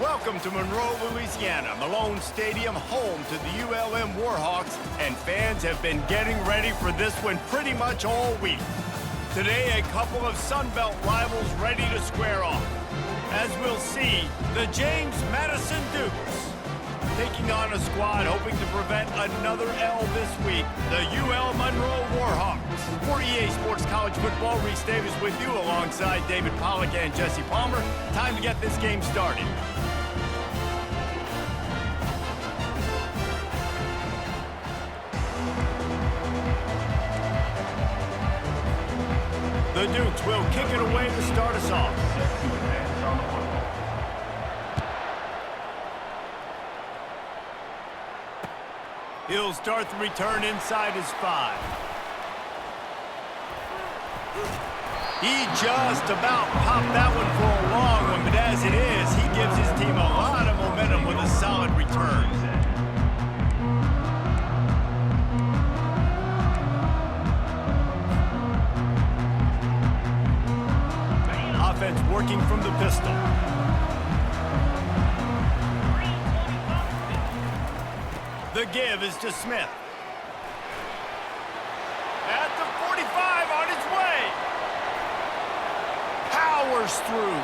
Welcome to Monroe, Louisiana, Malone Stadium, home to the ULM Warhawks, and fans have been getting ready for this one pretty much all week. Today, a couple of Sun Belt rivals ready to square off. As we'll see, the James Madison Dukes taking on a squad hoping to prevent another L this week, the UL Monroe Warhawks. For EA Sports College Football, Reese Davis with you alongside David Pollack and Jesse Palmer. Time to get this game started. The Dukes will kick it away to start us off. He'll start the return inside his 5. He just about popped that one for a long one, but as it is, he gives his team a lot of momentum with a solid return. Offense working from the pistol. The give is to Smith. At the 45 on his way. Powers through.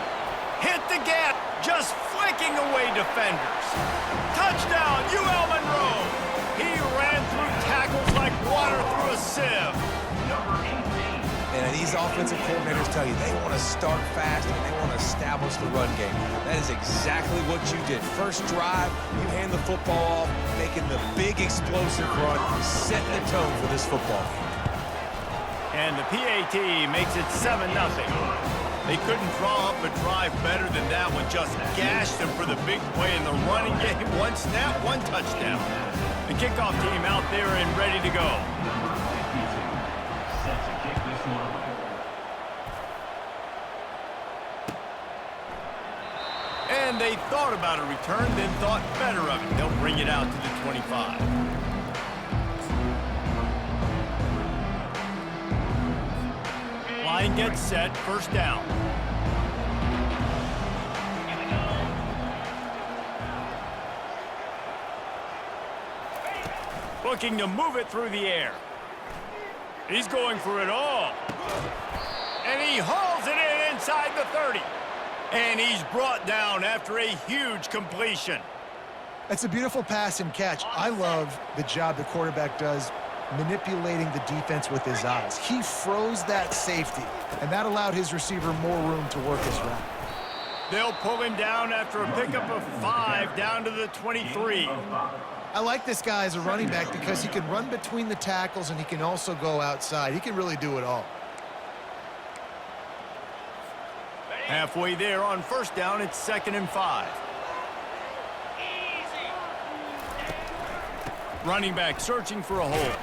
Hit the gap, just flicking away defenders. Touchdown, UL Monroe. He ran through tackles like water through a sieve. And these offensive coordinators tell you they want to start fast and they want to establish the run game. That is exactly what you did. First drive, you hand the football off, making the big explosive run, setting the tone for this football game. And the PAT makes it 7-0. They couldn't draw up a drive better than that one. Just gashed them for the big play in the running game. One snap, one touchdown. The kickoff team out there and ready to go. And they thought about a return, then thought better of it. They'll bring it out to the 25. Line gets set, first down. Looking to move it through the air. He's going for it all. And he hauls it in inside the 30. And he's brought down after a huge completion. That's a beautiful pass and catch. I love the job the quarterback does manipulating the defense with his eyes. He froze that safety, and that allowed his receiver more room to work his route. They'll pull him down after a pickup of 5 down to the 23. I like this guy as a running back because he can run between the tackles and he can also go outside. He can really do it all. Halfway there on first down, it's 2nd and 5. Running back searching for a hole.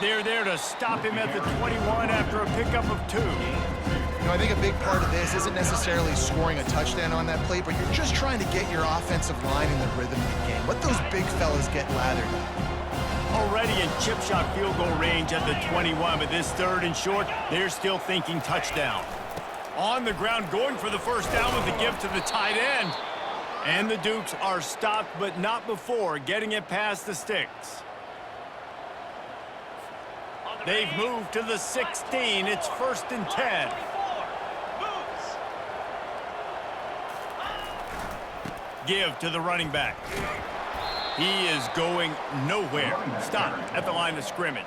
They're there to stop him at the 21 after a pickup of 2. You know, I think a big part of this isn't necessarily scoring a touchdown on that play, but you're just trying to get your offensive line in the rhythm of the game. Let those big fellas get lathered up. Already in chip shot field goal range at the 21, but this 3rd and short, they're still thinking touchdown. On the ground, going for the first down with the give to the tight end. And the Dukes are stopped, but not before getting it past the sticks. They've moved to the 16. It's 1st and 10. Give to the running back. He is going nowhere. Stop at the line of scrimmage.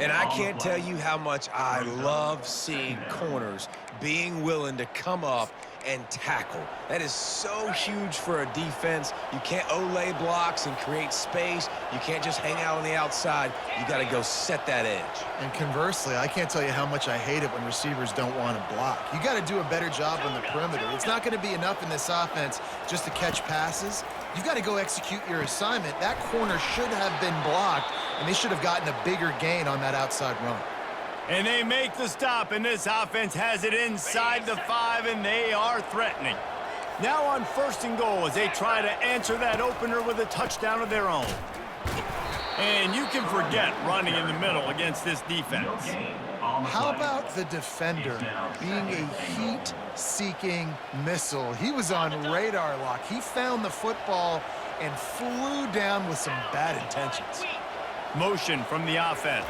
And I can't tell you how much I love seeing corners being willing to come up and tackle. That is so huge for a defense. You can't olay blocks and create space. You can't just hang out on the outside. You got to go set that edge. And conversely, I can't tell you how much I hate it when receivers don't want to block. You got to do a better job on the perimeter. It's not going to be enough in this offense just to catch passes. You've got to go execute your assignment. That corner should have been blocked, and they should have gotten a bigger gain on that outside run. And they make the stop, and this offense has it inside the 5, and they are threatening. Now on 1st and goal as they try to answer that opener with a touchdown of their own. And you can forget running in the middle against this defense. How about the defender being a heat-seeking missile? He was on radar lock. He found the football and flew down with some bad intentions. Motion from the offense.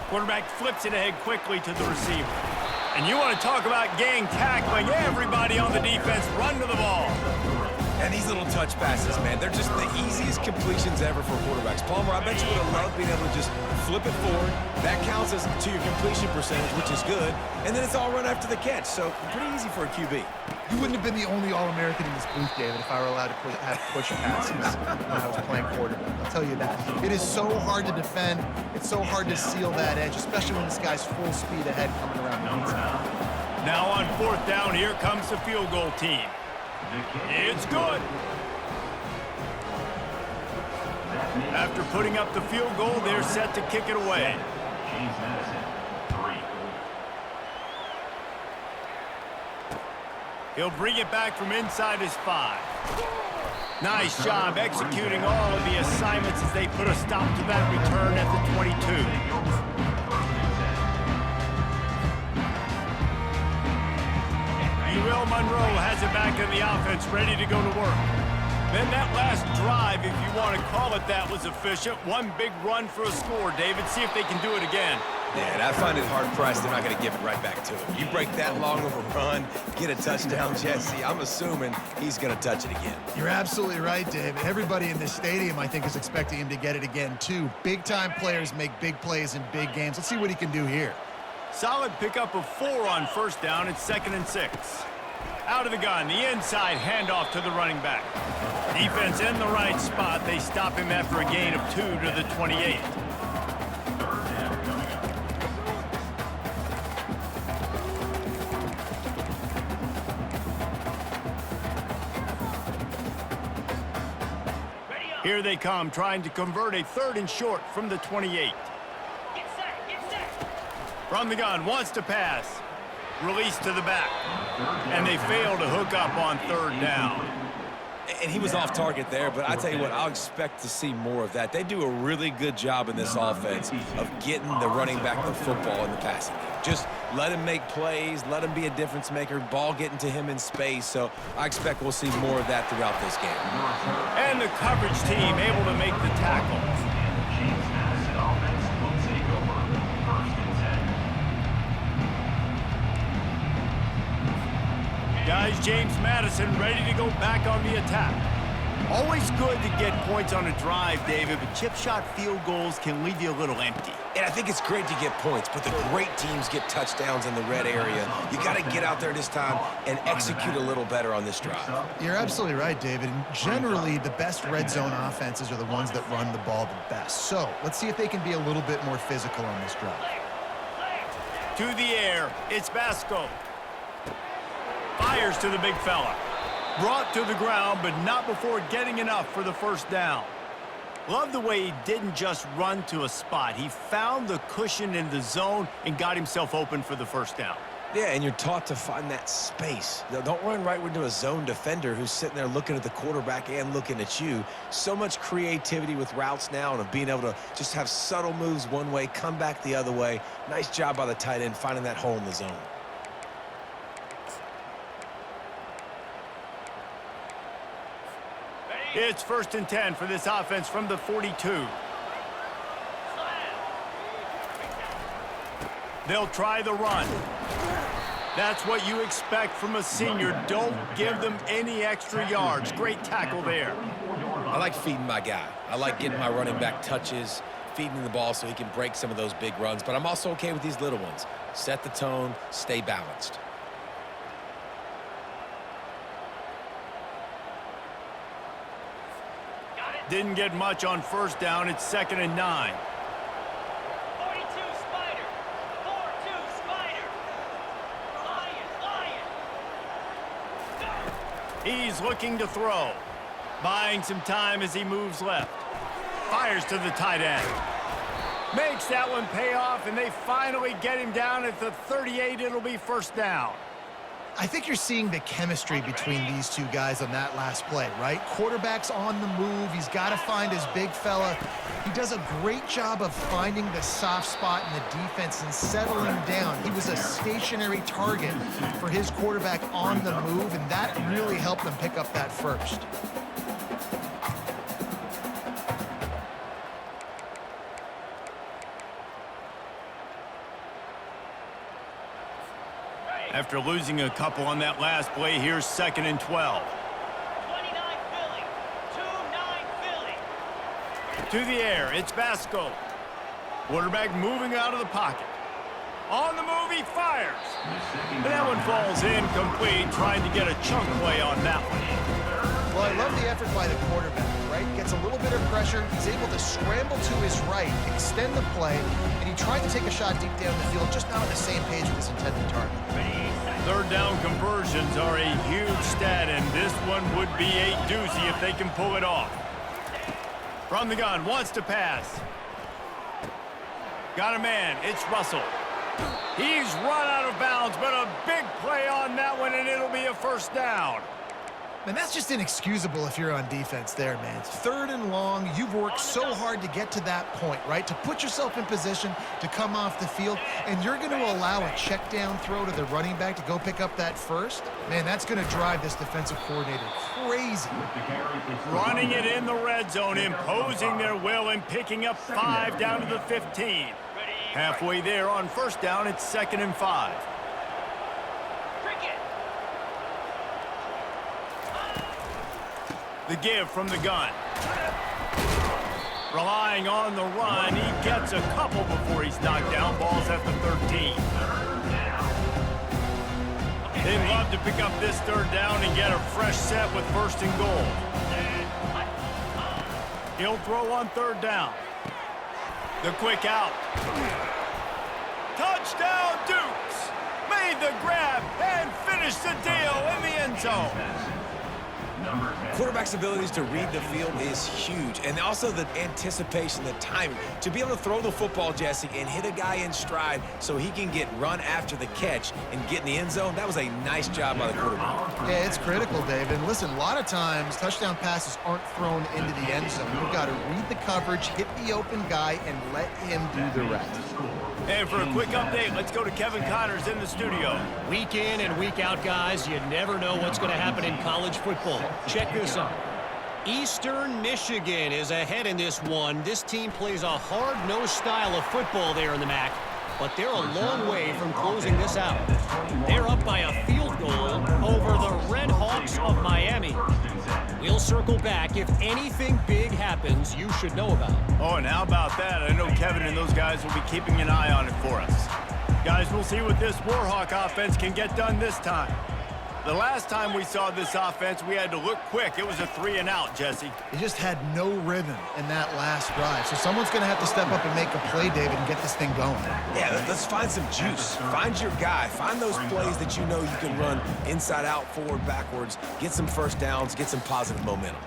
Quarterback flips it ahead quickly to the receiver. And you want to talk about gang tackling. Everybody on the defense run to the ball. And these little touch passes, man, they're just the easiest completions ever for quarterbacks. Palmer, I bet you would have loved being able to just flip it forward. That counts as to your completion percentage, which is good. And then it's all run after the catch, so pretty easy for a QB. You wouldn't have been the only All-American in this booth, David, if I were allowed to have push passes when I was playing quarterback. I'll tell you that. It is so hard to defend. It's so hard to seal that edge, especially when this guy's full speed ahead coming around the inside. Now on 4th down, here comes the field goal team. It's good. After putting up the field goal, they're set to kick it away. He'll bring it back from inside his 5. Nice job executing all of the assignments as they put a stop to that return at the 22. Will Monroe has it back in the offense, ready to go to work. Then that last drive, if you want to call it that, was efficient. One big run for a score, David. See if they can do it again. Yeah, and I find it hard-pressed they're not going to give it right back to him. You break that long of a run, get a touchdown, Jesse, I'm assuming he's going to touch it again. You're absolutely right, David. Everybody in this stadium, I think, is expecting him to get it again, too. Big-time players make big plays in big games. Let's see what he can do here. Solid pickup of 4 on 1st down. It's 2nd and 6. Out of the gun, the inside handoff to the running back. Defense in the right spot. They stop him after a gain of 2 to the 28. Here they come, trying to convert a 3rd and short from the 28. From the gun, wants to pass. Release to the back. And they fail to hook up on 3rd down. And he was off target there, but I tell you what, I'll expect to see more of that. They do a really good job in this offense of getting the running back the football in the passing game. Just let him make plays, let him be a difference maker, ball getting to him in space. So I expect we'll see more of that throughout this game. And the coverage team able to make the tackle. Guys, James Madison ready to go back on the attack. Always good to get points on a drive, David, but chip shot field goals can leave you a little empty. And I think it's great to get points, but the great teams get touchdowns in the red area. You got to get out there this time and execute a little better on this drive. You're absolutely right, David. And generally, the best red zone offenses are the ones that run the ball the best. So let's see if they can be a little bit more physical on this drive. To the air, it's Basco. Fires to the big fella. Brought to the ground, but not before getting enough for the 1st down. Love the way he didn't just run to a spot. He found the cushion in the zone and got himself open for the 1st down. Yeah, and you're taught to find that space. Don't run right into a zone defender who's sitting there looking at the quarterback and looking at you. So much creativity with routes now and of being able to just have subtle moves one way, come back the other way. Nice job by the tight end finding that hole in the zone. It's 1st and 10 for this offense from the 42. They'll try the run. That's what you expect from a senior. Don't give them any extra yards. Great tackle there. I like feeding my guy. I like getting my running back touches, feeding the ball so he can break some of those big runs. But I'm also okay with these little ones. Set the tone, stay balanced. Didn't get much on 1st down. It's 2nd and 9. 42 Spider. 4-2 Spider. Lion. He's looking to throw. Buying some time as he moves left. Fires to the tight end. Makes that one pay off, and they finally get him down at the 38. It'll be 1st down. I think you're seeing the chemistry between these two guys on that last play, right? Quarterback's on the move. He's got to find his big fella. He does a great job of finding the soft spot in the defense and settling down. He was a stationary target for his quarterback on the move, and that really helped them pick up that first. After losing a couple on that last play, here's 2nd and 12. 29 Philly. 2-9 Philly. To the air, it's Basco. Quarterback moving out of the pocket. On the move, he fires. And that one falls incomplete, trying to get a chunk play on that one. Well, I love the effort by the quarterback, right? Gets a little bit of pressure. He's able to scramble to his right, extend the play, and he tried to take a shot deep down the field, just not on the same page with his intended target. Third down conversions are a huge stat, and this one would be a doozy if they can pull it off. From the gun, wants to pass. Got a man, it's Russell. He's run out of bounds, but a big play on that one, and it'll be a first down. Man, that's just inexcusable if you're on defense there, man. 3rd and long. You've worked so hard to get to that point, right? To put yourself in position to come off the field, and you're going to allow a check down throw to the running back to go pick up that first? Man, that's going to drive this defensive coordinator crazy. Running it in the red zone, imposing their will and picking up 5 down to the 15. Halfway there on first down, it's 2nd and 5. The give from the gun. Relying on the run, he gets a couple before he's knocked down. Ball's at the 13. They'd love to pick up this 3rd down and get a fresh set with 1st and goal. He'll throw on 3rd down. The quick out. Touchdown, Dukes! Made the grab and finished the deal in the end zone. Quarterback's abilities to read the field is huge, and also the anticipation, the timing. To be able to throw the football, Jesse, and hit a guy in stride so he can get run after the catch and get in the end zone, that was a nice job by the quarterback. Yeah, it's critical, Dave. And listen, a lot of times touchdown passes aren't thrown into the end zone. You've got to read the coverage, hit the open guy, and let him do the rest. And for a quick update, let's go to Kevin Connors in the studio. Week in and week out, guys, you never know what's going to happen in college football. Check this out. Eastern Michigan is ahead in this one. This team plays a hard-nosed style of football there in the MAC, but they're a long way from closing this out. They're up by a field goal over the Red Hawks of Miami. We'll circle back. If anything big happens, you should know about it. Oh, and how about that? I know Kevin and those guys will be keeping an eye on it for us. Guys, we'll see what this Warhawk offense can get done this time. The last time we saw this offense, we had to look quick. It was a 3-and-out, Jesse. They just had no rhythm in that last drive. So someone's going to have to step up and make a play, David, and get this thing going. Yeah, let's find some juice. Find your guy. Find those plays that you know you can run inside out, forward, backwards. Get some first downs. Get some positive momentum.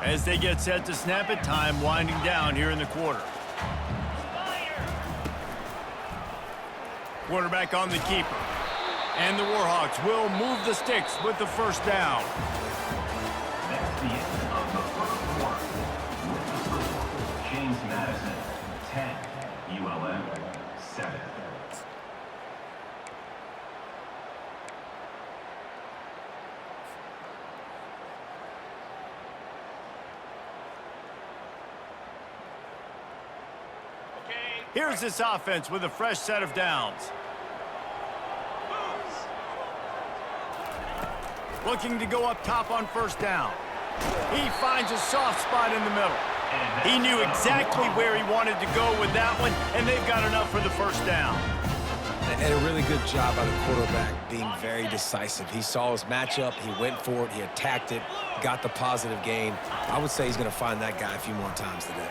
As they get set to snap it, time winding down here in the quarter. Quarterback on the keeper. And the Warhawks will move the sticks with the first down. That's the end of the first quarter. With the score, James Madison, 10, ULM, 7. Here's this offense with a fresh set of downs. Looking to go up top on first down. He finds a soft spot in the middle. He knew exactly where he wanted to go with that one, and they've got enough for the first down. And a really good job by the quarterback being very decisive. He saw his matchup, he went for it, he attacked it, got the positive gain. I would say he's going to find that guy a few more times today.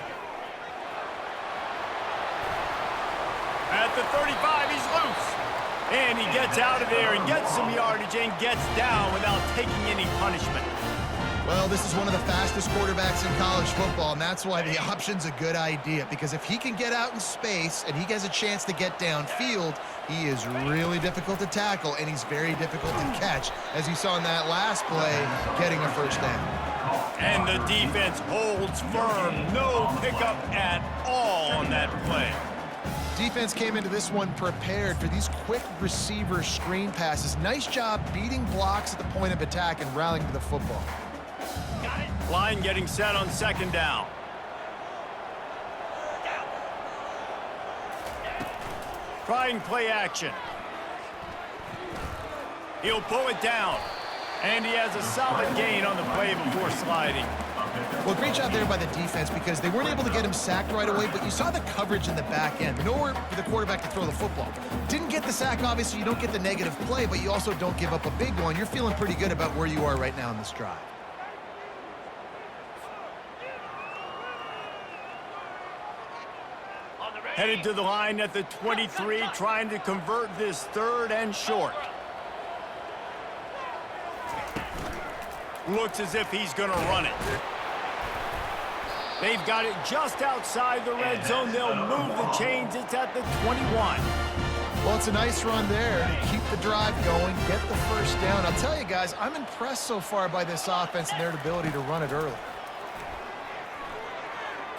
At the 35, he's loose. And he gets out of there and gets some yardage and gets down without taking any punishment. Well, this is one of the fastest quarterbacks in college football, and that's why the option's a good idea, because if he can get out in space and he has a chance to get downfield, he is really difficult to tackle, and he's very difficult to catch, as you saw in that last play, getting a first down. And the defense holds firm. No pickup at all on that play. Defense came into this one prepared for these quick receiver screen passes. Nice job beating blocks at the point of attack and rallying to the football. Got it. Line getting set on second down. Trying play action. He'll pull it down. And he has a solid gain on the play before sliding. Well, great job there by the defense because they weren't able to get him sacked right away, but you saw the coverage in the back end. Nowhere for the quarterback to throw the football. Didn't get the sack, obviously. You don't get the negative play, but you also don't give up a big one. You're feeling pretty good about where you are right now in this drive. On the ready. Headed to the line at the 23, trying to convert this third and short. Looks as if he's going to run it. They've got it just outside the red zone. They'll move the chains. It's at the 21. Well, it's a nice run there to keep the drive going, get the first down. I'll tell you guys, I'm impressed so far by this offense and their ability to run it early.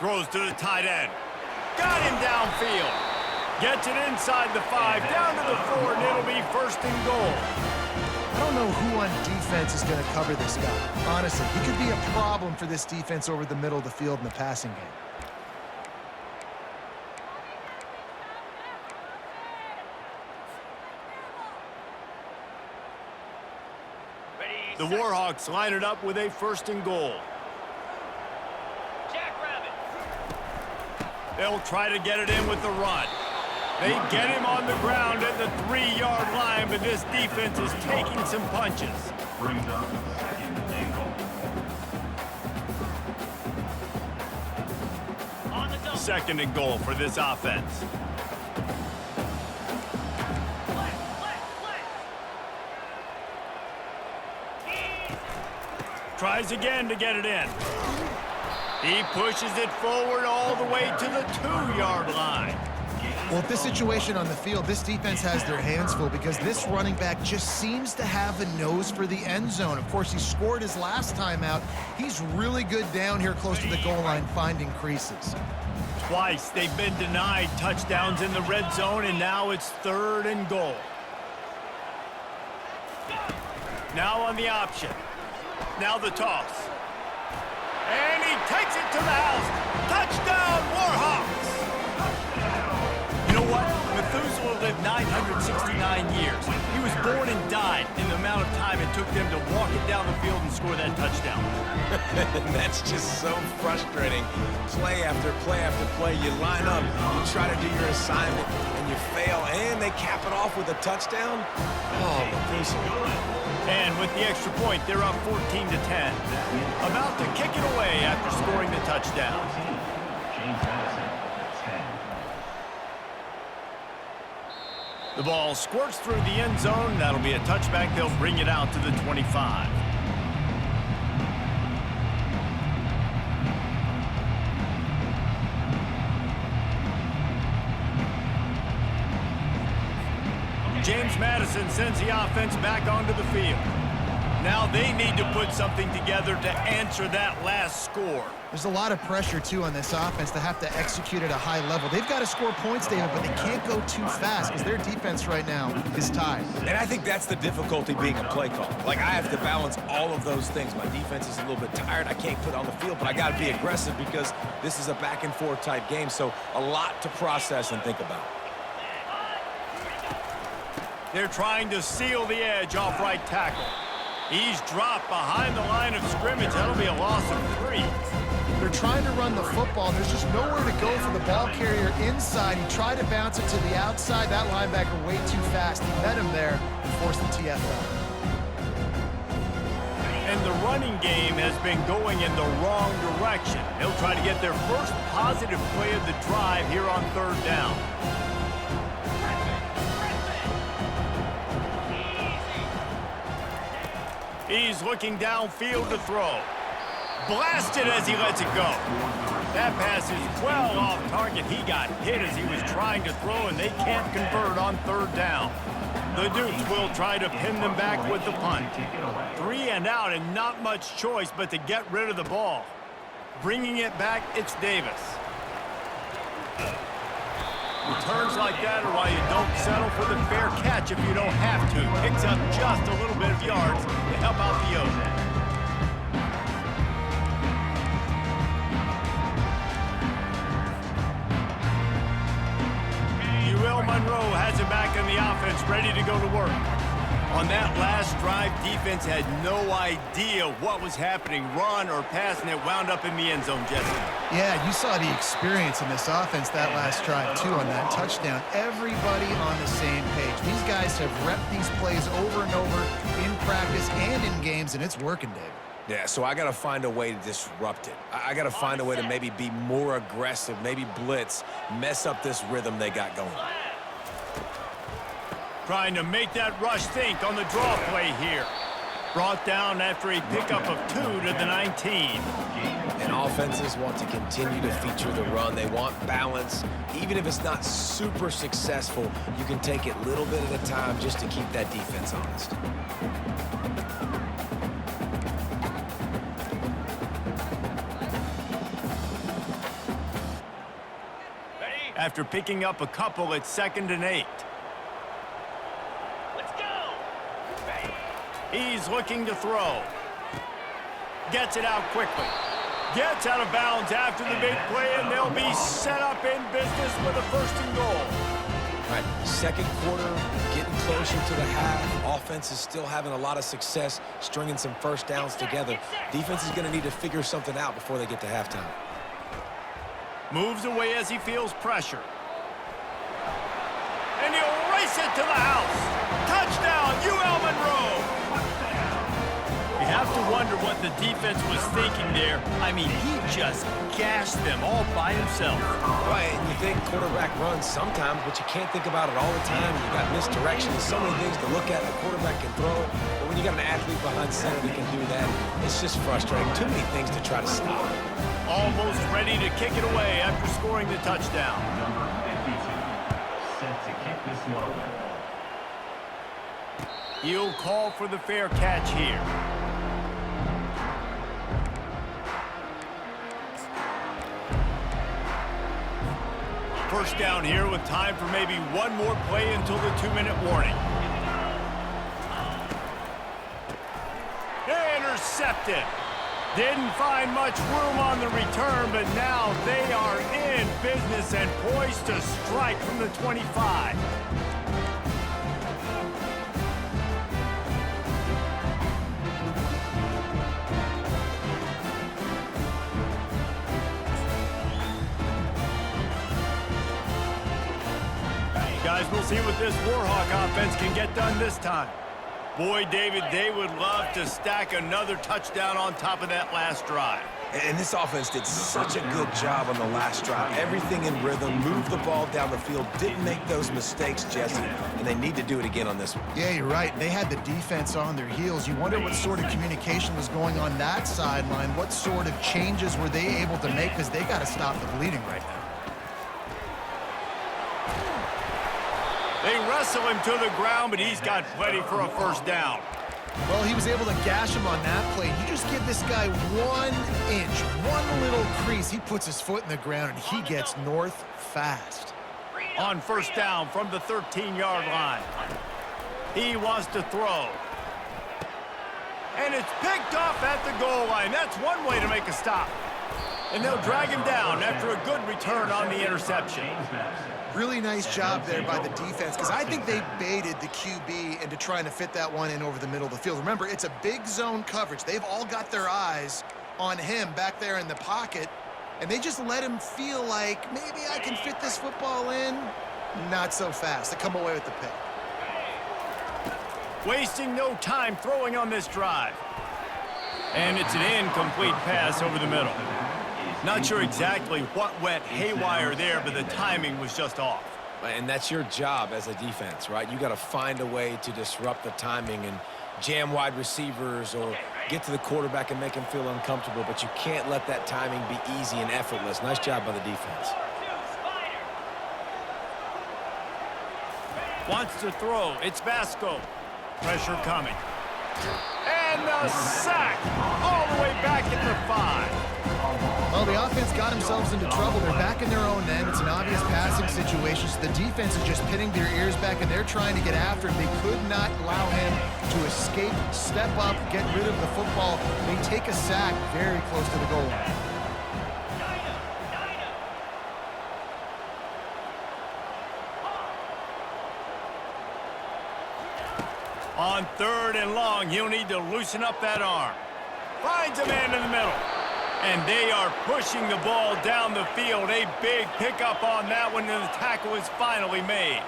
Throws to the tight end. Got him downfield. Gets it inside the 5, down to the 4, and it'll be first and goal. I don't know who on defense is going to cover this guy. Honestly, he could be a problem for this defense over the middle of the field in the passing game. Ready, The set. Warhawks line it up with a first and goal. Jackrabbit. They'll try to get it in with the run. They get him on the ground at the 3-yard line, but this defense is taking some punches. Brings up second and goal. On the double. Second and goal for this offense. Flat, flat, flat. Easy. Tries again to get it in. He pushes it forward all the way to the 2-yard line. Well, at this situation on the field, this defense has their hands full because this running back just seems to have a nose for the end zone. Of course, he scored his last time out. He's really good down here close to the goal line, finding creases. Twice they've been denied touchdowns in the red zone, and now it's third and goal. Now on the option. Now the toss. And he takes it to the house. Touchdown, Warhawks! You know what? Methuselah lived 969 years. He was born and died in the amount of time it took them to walk it down the field and score that touchdown. That's just so frustrating. Play after play after play. You line up, you try to do your assignment, and you fail, and they cap it off with a touchdown? Oh, Methuselah. And with the extra point, they're up 14-10. About to kick it away after scoring the touchdown. James Madison, 10. The ball squirts through the end zone. That'll be a touchback. They'll bring it out to the 25. James Madison sends the offense back onto the field. Now they need to put something together to answer that last score. There's a lot of pressure, too, on this offense to have to execute at a high level. They've got to score points, David, but they can't go too fast because their defense right now is tied. And I think that's the difficulty being a play caller. Like, I have to balance all of those things. My defense is a little bit tired. I can't put it on the field, but I got to be aggressive because this is a back-and-forth type game, so a lot to process and think about. They're trying to seal the edge off right tackle. He's dropped behind the line of scrimmage. That'll be a loss of 3. They're trying to run the football, and there's just nowhere to go for the ball carrier inside. He tried to bounce it to the outside. That linebacker way too fast. He met him there and forced the TFL. And the running game has been going in the wrong direction. They'll try to get their first positive play of the drive here on third down. He's looking downfield to throw. blasted as he lets it go. That pass is well off target. He got hit as he was trying to throw, and they can't convert on third down. The Dukes will try to pin them back with the punt. 3 and out, and not much choice but to get rid of the ball. Bringing it back, it's Davis. Returns like that are why you don't settle for the fair catch if you don't have to. Picks up just a little bit of yards to help out the O's. UL Monroe has it back in the offense, ready to go to work. On that last drive, defense had no idea what was happening, run or pass, and it wound up in the end zone, Jesse. Yeah, you saw the experience in this offense that last drive, too, on that touchdown. Everybody on the same page. These guys have repped these plays over and over in practice and in games, and it's working, David. Yeah, so I got to find a way to disrupt it. I got to find a way to maybe be more aggressive, maybe blitz, mess up this rhythm they got going. Trying to make that rush think on the draw play here. Brought down after a pickup of 2 to the 19. And offenses want to continue to feature the run. They want balance. Even if it's not super successful, you can take it a little bit at a time just to keep that defense honest. After picking up a couple, it's 2nd and 8. Let's go. He's looking to throw. Gets it out quickly. Gets out of bounds after the big play, and they'll be set up in business with a 1st and goal. All right, second quarter, getting closer to the half. Offense is still having a lot of success stringing some first downs together. Defense is going to need to figure something out before they get to halftime. Moves away as he feels pressure. And he'll race it to the house. Touchdown, UL Monroe. You have to wonder what the defense was thinking there. I mean, he just gashed them all by himself. Right, and you think quarterback runs sometimes, but you can't think about it all the time. You got misdirection. There's so many things to look at. The quarterback can throw it, but when you got an athlete behind center that can do that, it's just frustrating. Too many things to try to stop. Almost ready to kick it away after scoring the touchdown. Number 52, set to kick this one away. He'll call for the fair catch here. First down here with time for maybe one more play until the 2-minute warning. Intercepted. Didn't find much room on the return, but now they are in business and poised to strike from the 25. Guys, we'll see what this Warhawk offense can get done this time. Boy, David, they would love to stack another touchdown on top of that last drive. And this offense did such a good job on the last drive. Everything in rhythm, moved the ball down the field, didn't make those mistakes, Jesse, and they need to do it again on this one. Yeah, you're right. They had the defense on their heels. You wonder what sort of communication was going on that sideline. What sort of changes were they able to make, because they got to stop the bleeding right now. They wrestle him to the ground, but he's got plenty for a first down. Well, he was able to gash him on that play. You just give this guy 1 inch, one little crease. He puts his foot in the ground, and he gets north fast. On first down from the 13-yard line. He wants to throw. And it's picked off at the goal line. That's one way to make a stop. And they'll drag him down after a good return on the interception. Really nice job there by the defense, because I think they baited the QB into trying to fit that one in over the middle of the field. Remember, it's a big zone coverage. They've all got their eyes on him back there in the pocket, and they just let him feel like, maybe I can fit this football in. Not so fast. They come away with the pick. Wasting no time throwing on this drive. And it's an incomplete pass over the middle. Not sure exactly what went haywire there, but the timing was just off. And that's your job as a defense, right? You got to find a way to disrupt the timing and jam wide receivers or get to the quarterback and make him feel uncomfortable, but you can't let that timing be easy and effortless. Nice job by the defense. Wants to throw. It's Vasco. Pressure coming. And the sack. All the way back at the 5. Well, the offense got themselves into trouble. They're back in their own end. It's an obvious passing situation, so the defense is just pinning their ears back, and they're trying to get after him. They could not allow him to escape, step up, get rid of the football. They take a sack very close to the goal line. On 3rd and long, he'll need to loosen up that arm. Finds a man in the middle. And they are pushing the ball down the field. A big pickup on that one, and the tackle is finally made.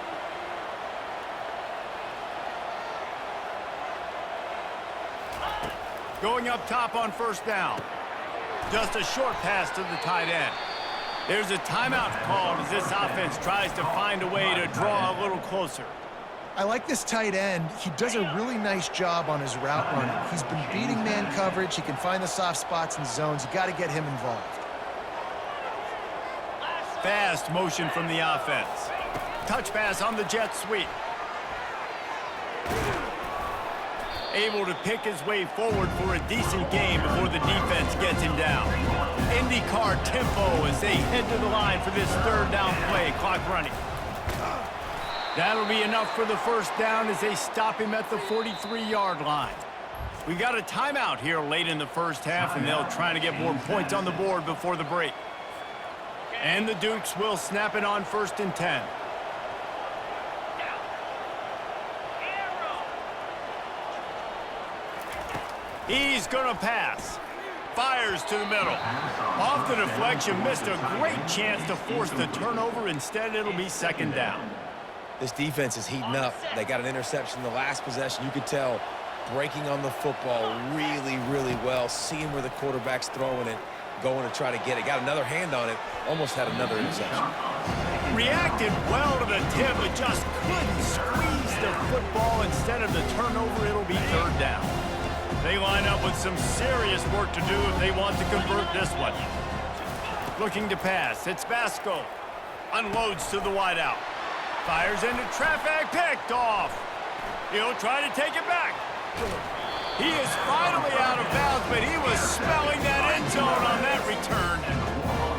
Going up top on 1st down. Just a short pass to the tight end. There's a timeout called as this offense tries to find a way to draw a little closer. I like this tight end. He does a really nice job on his route running. He's been beating man coverage. He can find the soft spots and zones. You got to get him involved. Fast motion from the offense. Touch pass on the jet sweep. Able to pick his way forward for a decent game before the defense gets him down. IndyCar tempo as they head to the line for this 3rd down play. Clock running. That'll be enough for the 1st down as they stop him at the 43-yard line. We got a timeout here late in the 1st half, and they'll try to get more points on the board before the break. And the Dukes will snap it on 1st and 10. He's going to pass. Fires to the middle. Off the deflection, missed a great chance to force the turnover. Instead, it'll be 2nd down. This defense is heating up. They got an interception the last possession. You could tell breaking on the football really, really well, seeing where the quarterback's throwing it, going to try to get it. Got another hand on it, almost had another interception. Reacted well to the tip, but just couldn't squeeze the football. Instead of the turnover, it'll be 3rd down. They line up with some serious work to do if they want to convert this one. Looking to pass. It's Vasco. Unloads to the wideout. Fires into traffic, picked off. He'll try to take it back. He is finally out of bounds, but he was smelling that end zone on that return.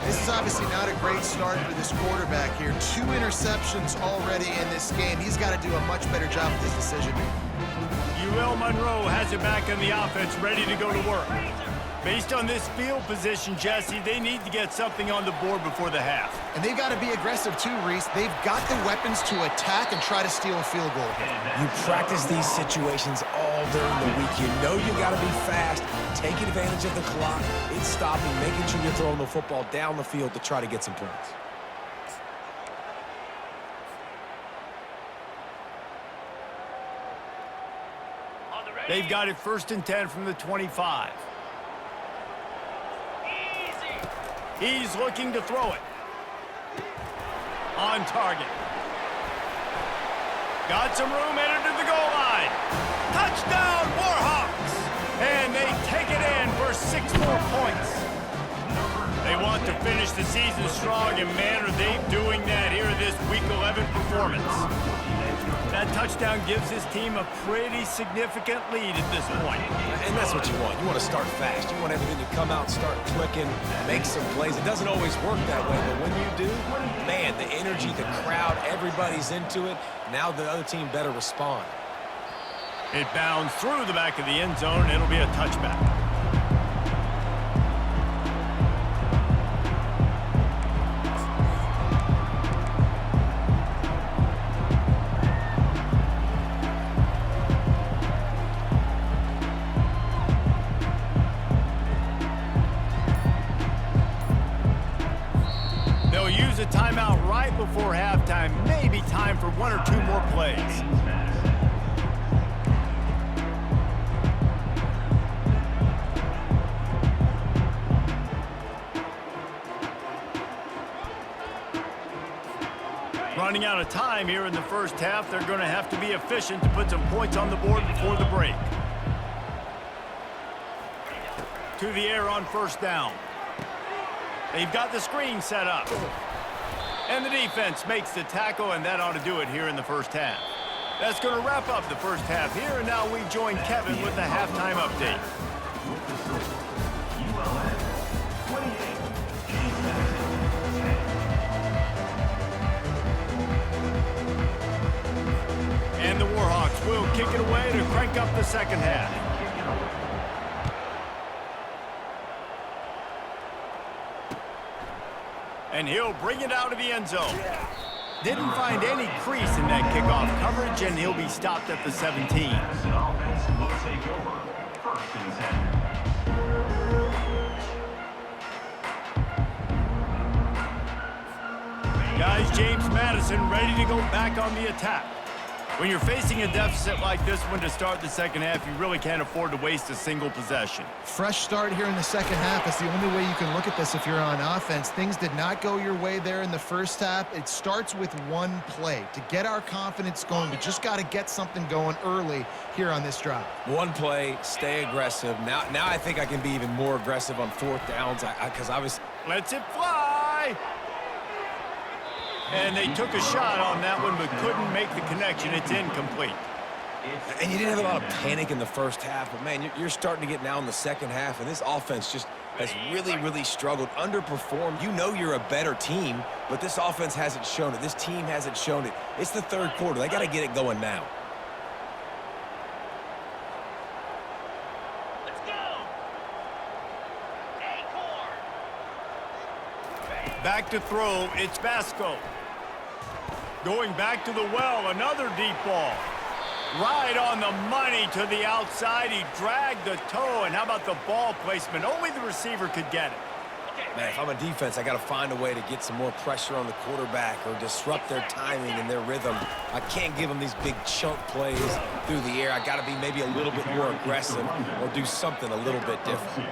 This is obviously not a great start for this quarterback here. 2 interceptions already in this game. He's got to do a much better job with his decision making. UL Monroe has it back in the offense, ready to go to work. Based on this field position, Jesse, they need to get something on the board before the half. And they've got to be aggressive too, Reese. They've got the weapons to attack and try to steal a field goal here. You practice these situations all during the week. You know you got to be fast, taking advantage of the clock, it's stopping, making sure you're throwing the football down the field to try to get some points. They've got it 1st and 10 from the 25. He's looking to throw it. On target. Got some room, headed to the goal line. Touchdown, Warhawks! And they take it in for 6 more points. They want to finish the season strong, and man, are they doing that here in this Week 11 performance. That touchdown gives his team a pretty significant lead at this point. And that's what you want. You want to start fast. You want everything to come out, start clicking, make some plays. It doesn't always work that way, but when you do, man, the energy, the crowd, everybody's into it. Now the other team better respond. It bounds through the back of the end zone, and it'll be a touchback. A timeout right before halftime, maybe time for 1 or 2 more plays. Running out of time here in the 1st half, they're going to have to be efficient to put some points on the board before the break. to the air on first down. They've got the screen set up. And the defense makes the tackle, and that ought to do it here in the first half. That's going to wrap up the first half here, and now we join Kevin with the halftime update. With the score, ULM 28, James Madison 10. And the Warhawks will kick it away to crank up the second half. And he'll bring it out of the end zone. Didn't find any crease in that kickoff coverage, and he'll be stopped at the 17. Madison offense will take over. First and 10. Guys, James Madison ready to go back on the attack. When you're facing a deficit like this one to start the second half, you really can't afford to waste a single possession. Fresh start here in the second half. It's the only way you can look at this if you're on offense. Things did not go your way there in the first half. It starts with one play. To get our confidence going, we just got to get something going early here on this drive. One play, stay aggressive. Now I think I can be even more aggressive on fourth downs because I was... Lets it fly. And they took a shot on that one, but couldn't make the connection. It's incomplete. And you didn't have a lot of panic in the first half, but, man, you're starting to get now in the second half, and this offense just has really, really struggled, underperformed. You know you're a better team, but this offense hasn't shown it. This team hasn't shown it. It's the third quarter. They got to get it going now. Let's go. Acorn. Back to throw, it's Basco. Going back to the well, another deep ball. Right on the money to the outside. He dragged the toe, and how about the ball placement? Only the receiver could get it. Man, if I'm a defense, I got to find a way to get some more pressure on the quarterback or disrupt their timing and their rhythm. I can't give them these big chunk plays through the air. I got to be maybe a little bit more aggressive or do something a little bit different.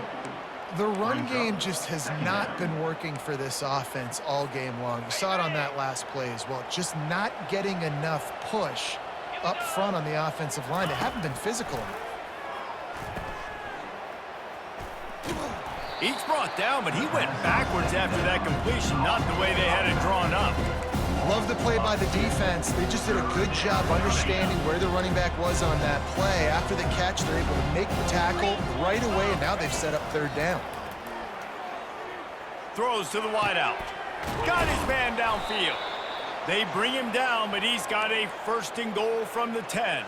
The run game just has not been working for this offense all game long. You saw it on that last play as well. Just not getting enough push up front on the offensive line. They haven't been physical enough. He's brought down, but he went backwards after that completion, not the way they had it drawn up. Love the play by the defense. They just did a good job understanding where the running back was on that play. After the catch, they're able to make the tackle right away, and now they've set up third down. Throws to the wideout. Got his man downfield. They bring him down, but he's got a first and goal from the 10.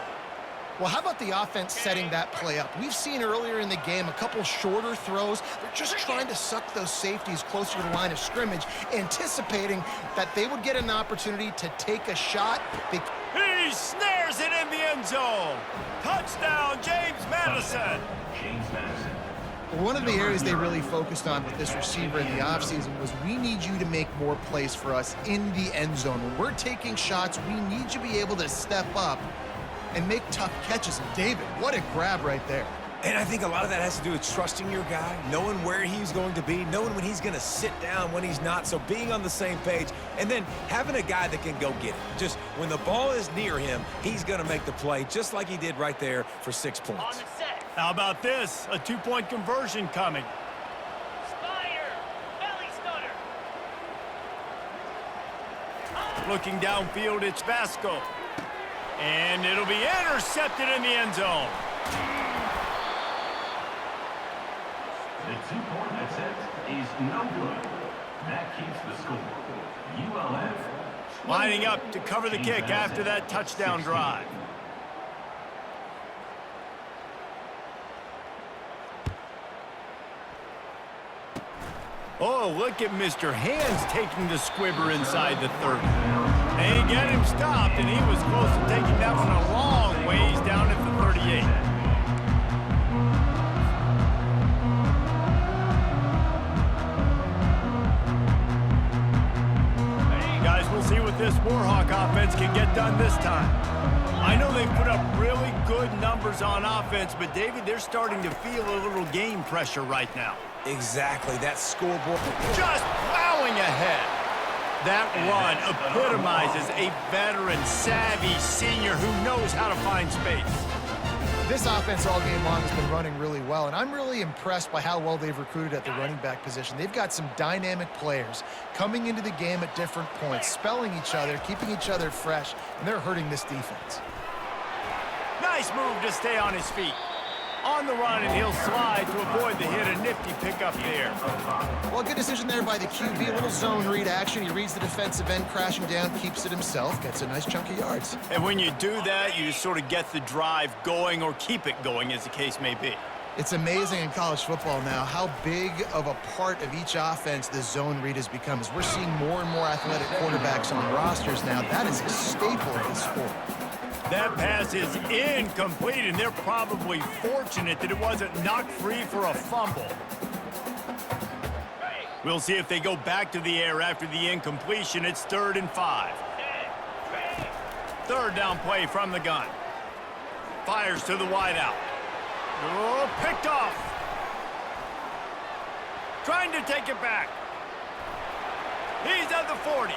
Well, how about the offense setting that play up? We've seen earlier in the game a couple shorter throws. They're just trying to suck those safeties closer to the line of scrimmage, anticipating that they would get an opportunity to take a shot. He snares it in the end zone. Touchdown, James Madison. James Madison. One of the areas they really focused on with this receiver in the offseason was we need you to make more plays for us in the end zone. When we're taking shots, we need you to be able to step up and make tough catches. And David, what a grab right there. And I think a lot of that has to do with trusting your guy, knowing where he's going to be, knowing when he's going to sit down, when he's not, so being on the same page, and then having a guy that can go get it. Just when the ball is near him, he's going to make the play, just like he did right there for 6 On points. the set. How about this? A two-point conversion coming. Spire. Belly stutter. Looking downfield, it's Vasco. And it'll be intercepted in the end zone. The two-point attempt is no good. That keeps the score. ULM. Lining up to cover the kick after that touchdown drive. Oh, look at Mr. Hands taking the squibber inside the 30. They get him stopped, and he was close to taking that one a long ways down at the 38. Guys, we'll see what this Warhawk offense can get done this time. I know they've put up really good numbers on offense, but David, they're starting to feel a little game pressure right now. Exactly, that scoreboard. Just plowing ahead. That run epitomizes a veteran, savvy senior who knows how to find space. This offense all game long has been running really well, and I'm really impressed by how well they've recruited at the running back position. They've got some dynamic players coming into the game at different points, spelling each other, keeping each other fresh, and they're hurting this defense. Nice move to stay on his feet. On the run, and he'll slide to avoid the hit. A nifty pickup there. Well, good decision there by the QB. A little zone read action. He reads the defensive end crashing down, keeps it himself, gets a nice chunk of yards. And when you do that, you sort of get the drive going or keep it going, as the case may be. It's amazing in college football now how big of a part of each offense the zone read has become. As we're seeing more and more athletic quarterbacks on rosters now, that is a staple of the sport. That pass is incomplete, and they're probably fortunate that it wasn't knocked free for a fumble. We'll see if they go back to the air after the incompletion. It's 3rd and 5. 3rd down play from the gun. Fires to the wideout. Oh, picked off. Trying to take it back. He's at the 40.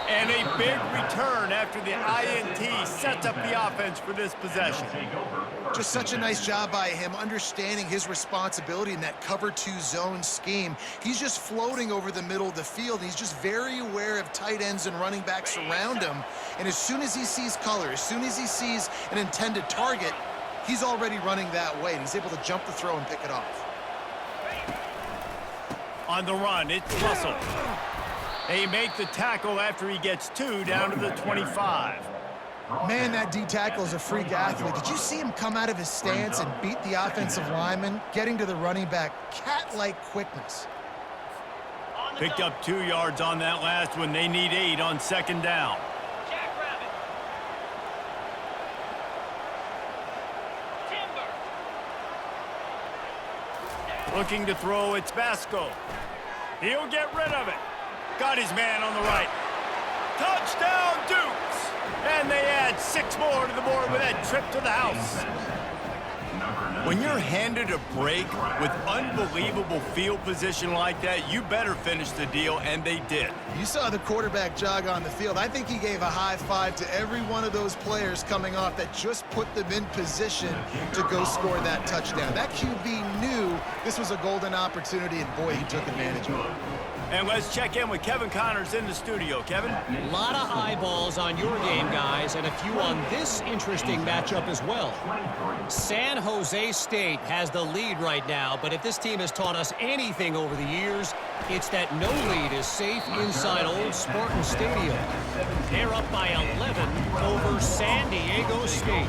And a big return after the INT sets up the offense for this possession. Just such a nice job by him understanding his responsibility in that cover 2 zone scheme. He's just floating over the middle of the field. He's just very aware of tight ends and running backs around him. And as soon as he sees color, as soon as he sees an intended target, he's already running that way. And he's able to jump the throw and pick it off. On the run, it's Russell. They make the tackle after he gets 2 down to the 25. Man, that D tackle is a freak athlete. Did you see him come out of his stance and beat the offensive lineman, getting to the running back? Cat-like quickness. Picked up 2 yards on that last one. They need 8 on 2nd down. Jackrabbit. Timber. Looking to throw, it's Basco. He'll get rid of it. Got his man on the right. Touchdown, Dukes! And they add 6 more to the board with that trip to the house. When you're handed a break with unbelievable field position like that, you better finish the deal, and they did. You saw the quarterback jog on the field. I think he gave a high five to every one of those players coming off that just put them in position to go score that touchdown. That QB knew this was a golden opportunity, and boy, he took advantage of it. And let's check in with Kevin Connors in the studio. Kevin? A lot of eyeballs on your game, guys, and a few on this interesting matchup as well. San Jose State has the lead right now, but if this team has taught us anything over the years, it's that no lead is safe inside Old Spartan Stadium. They're up by 11 over San Diego State.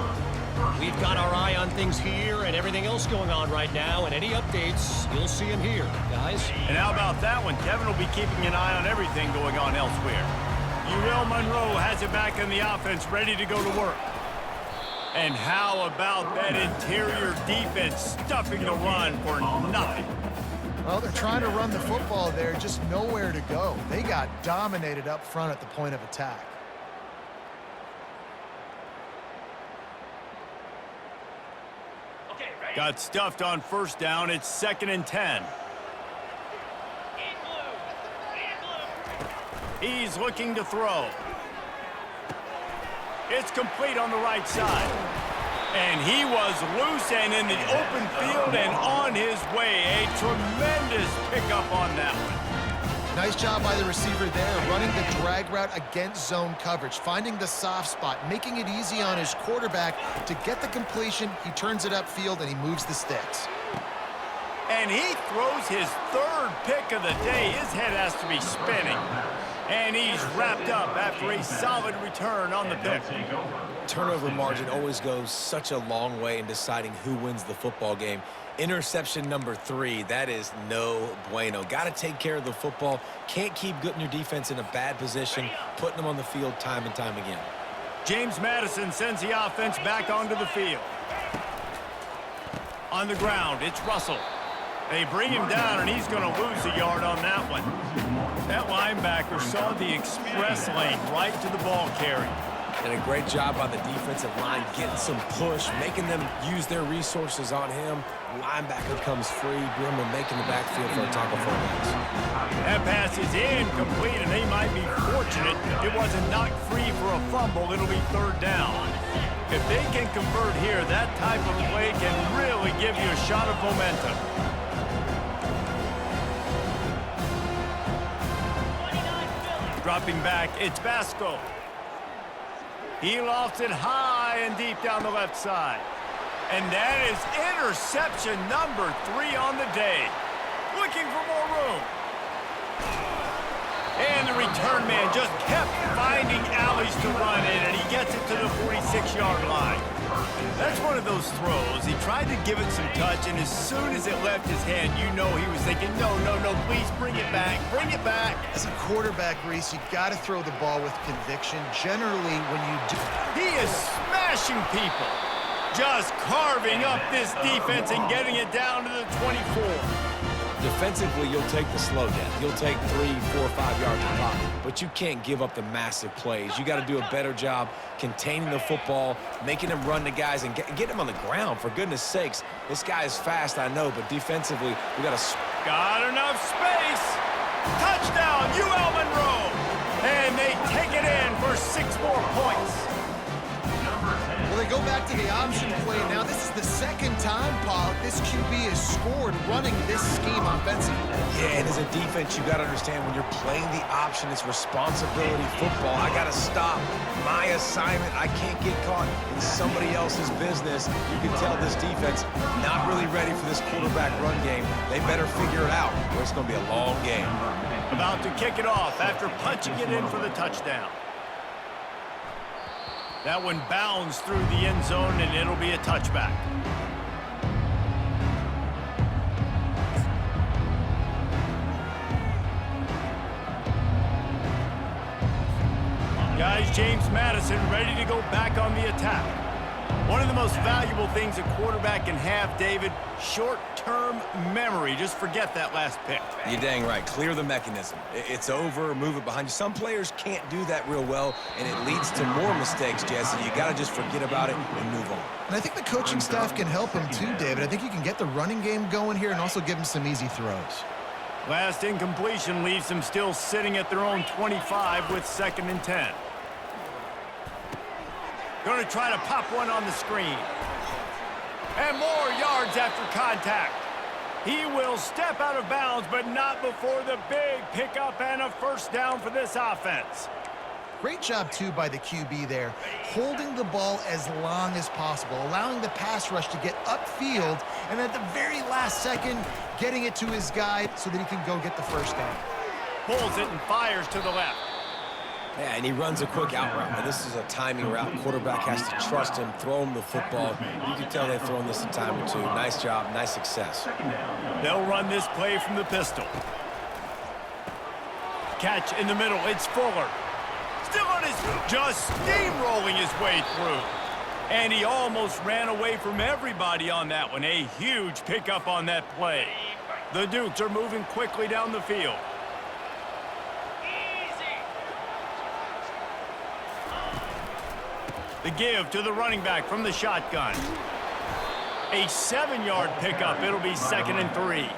We've got our eye on things here and everything else going on right now, and any updates, you'll see them here, guys. And how about that one? Kevin will be keeping an eye on everything going on elsewhere. UL Monroe has it back in the offense, ready to go to work. And how about that interior defense stuffing the run for nothing? Well, they're trying to run the football there, just nowhere to go. They got dominated up front at the point of attack. Got stuffed on 1st down. It's 2nd and 10. He's looking to throw. It's complete on the right side. And he was loose and in the open field and on his way. A tremendous pickup on that one. Nice job by the receiver there, running the drag route against zone coverage, finding the soft spot, making it easy on his quarterback to get the completion. He turns it upfield, and he moves the sticks. And he throws his 3rd pick of the day. His head has to be spinning. And he's wrapped up after a solid return on the pick. Turnover margin always goes such a long way in deciding who wins the football game. Interception number 3, that is no bueno. Got to take care of the football. Can't keep getting your defense in a bad position, putting them on the field time and time again. James Madison sends the offense back onto the field. On the ground, it's Russell. They bring him down, and he's going to lose a yard on that one. That linebacker saw the express lane right to the ball carrier. And a great job by the defensive line getting some push, making them use their resources on him. Linebacker comes free. Brimmer making the backfield for a tackle for a loss. That pass is incomplete, and they might be fortunate it wasn't knocked free for a fumble. It'll be third down. If they can convert here, that type of play can really give you a shot of momentum. Dropping back, it's Basco. He lofts it high and deep down the left side. And that is interception number 3 on the day. Looking for more room. And the return man just kept finding alleys to run in, and he gets it to the 46-yard line. That's one of those throws. He tried to give it some touch, and as soon as it left his hand, you know he was thinking, no, please bring it back, bring it back. As a quarterback, Reese, you got to throw the ball with conviction. Generally, when you do, He is smashing people. Just carving up this defense and getting it down to the 24. Defensively, you'll take the slow down. You'll take 3, 4, 5 yards of pocket, but you can't give up the massive plays. You got to do a better job containing the football, making them run to guys, and get them on the ground, for goodness sakes. This guy is fast, I know, but defensively, we got to... Got enough space. Touchdown, UL Monroe. And they take it in for 6 more points. well, they go back to the option play. Now, this is the second time, Paul, this QB has scored running this scheme offensively. Yeah, and as a defense, you got to understand when you're playing the option, it's responsibility football. I got to stop my assignment. I can't get caught in somebody else's business. You can tell this defense not really ready for this quarterback run game. They better figure it out, or it's going to be a long game. About to kick it off after punching it in for the touchdown. That one bounds through the end zone, and it'll be a touchback. Guys, James Madison ready to go back on the attack. One of the most valuable things a quarterback can have, David, short-term memory. Just forget that last pick. You're dang right. Clear the mechanism. It's over, move it behind you. Some players can't do that real well, and it leads to more mistakes, Jesse. You got to just forget about it and move on. And I think the coaching staff can help him too, David. I think you can get the running game going here and also give him some easy throws. Last incompletion leaves them still sitting at their own 25 with 2nd and 10. Going to try to pop one on the screen. And more yards after contact. He will step out of bounds, but not before the big pickup and a first down for this offense. Great job, too, by the QB there, holding the ball as long as possible, allowing the pass rush to get upfield, and at the very last second, getting it to his guy so that he can go get the first down. Pulls it and fires to the left. Yeah, and he runs a quick out route. And this is a timing route. Quarterback has to trust him, throw him the football. You can tell they've thrown this a time or two. Nice job, nice success. They'll run this play from the pistol. Catch in the middle. It's Fuller. Still on his feet, just steamrolling his way through. And he almost ran away from everybody on that one. A huge pickup on that play. The Dukes are moving quickly down the field. The give to the running back from the shotgun. A 7-yard pickup. It'll be 2nd and 3.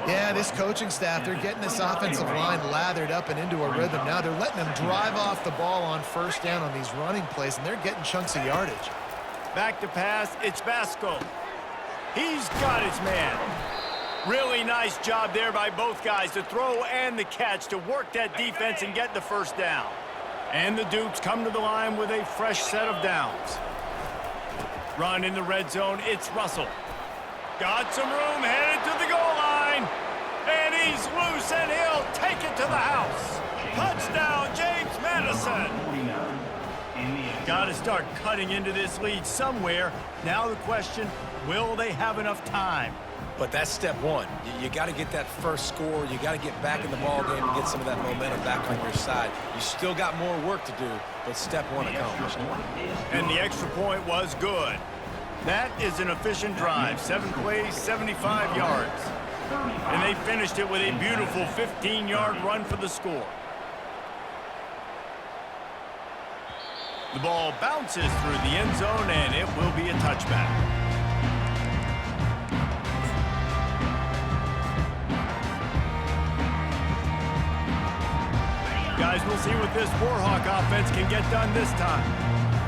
Yeah, this coaching staff, they're getting this offensive line lathered up and into a rhythm. Now they're letting them drive off the ball on first down on these running plays, and they're getting chunks of yardage. Back to pass, it's Basco. He's got his man. Really nice job there by both guys to throw and the catch to work that defense and get the first down. And the Dukes come to the line with a fresh set of downs. Run in the red zone, it's Russell. Got some room, headed to the goal line. And he's loose, and he'll take it to the house. Touchdown, James Madison. Got to start cutting into this lead somewhere. Now the question, will they have enough time? But that's step one. You got to get that first score. You got to get back in the ball game and get some of that momentum back on your side. You still got more work to do, but step one accomplished. And the extra point was good. That is an efficient drive. 7 plays, 75 yards. And they finished it with a beautiful 15-yard run for the score. The ball bounces through the end zone, and it will be a touchback. Guys, we'll see what this Warhawk offense can get done this time.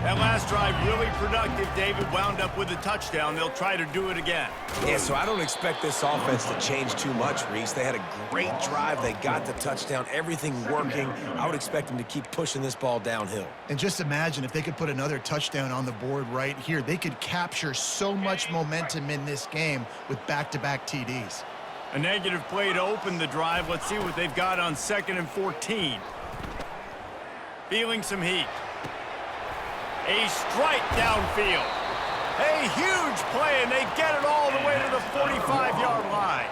That last drive really productive. David wound up with a touchdown. They'll try to do it again. Yeah, so I don't expect this offense to change too much, Reese. They had a great drive. They got the touchdown. Everything working. I would expect them to keep pushing this ball downhill. And just imagine if they could put another touchdown on the board right here. They could capture so much momentum in this game with back-to-back TDs. A negative play to open the drive. Let's see what they've got on 2nd and 14. Feeling some heat. A strike downfield. A huge play, and they get it all the way to the 45-yard line.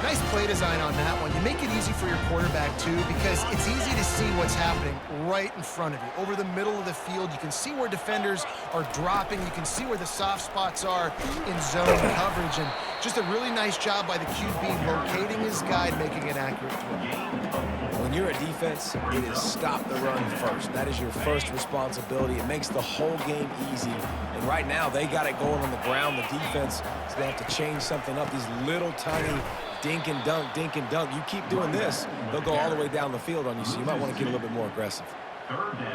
Nice play design on that one. You make it easy for your quarterback, too, because it's easy to see what's happening right in front of you. Over the middle of the field, you can see where defenders are dropping. You can see where the soft spots are in zone coverage. And just a really nice job by the QB locating his guy and making an accurate throw. When you're a defense, it is stop the run first. That is your first responsibility. It makes the whole game easy. And right now, they got it going on the ground. The defense is going to have to change something up. These little tiny dink and dunk, dink and dunk. You keep doing this, they'll go all the way down the field on you, so you might want to get a little bit more aggressive.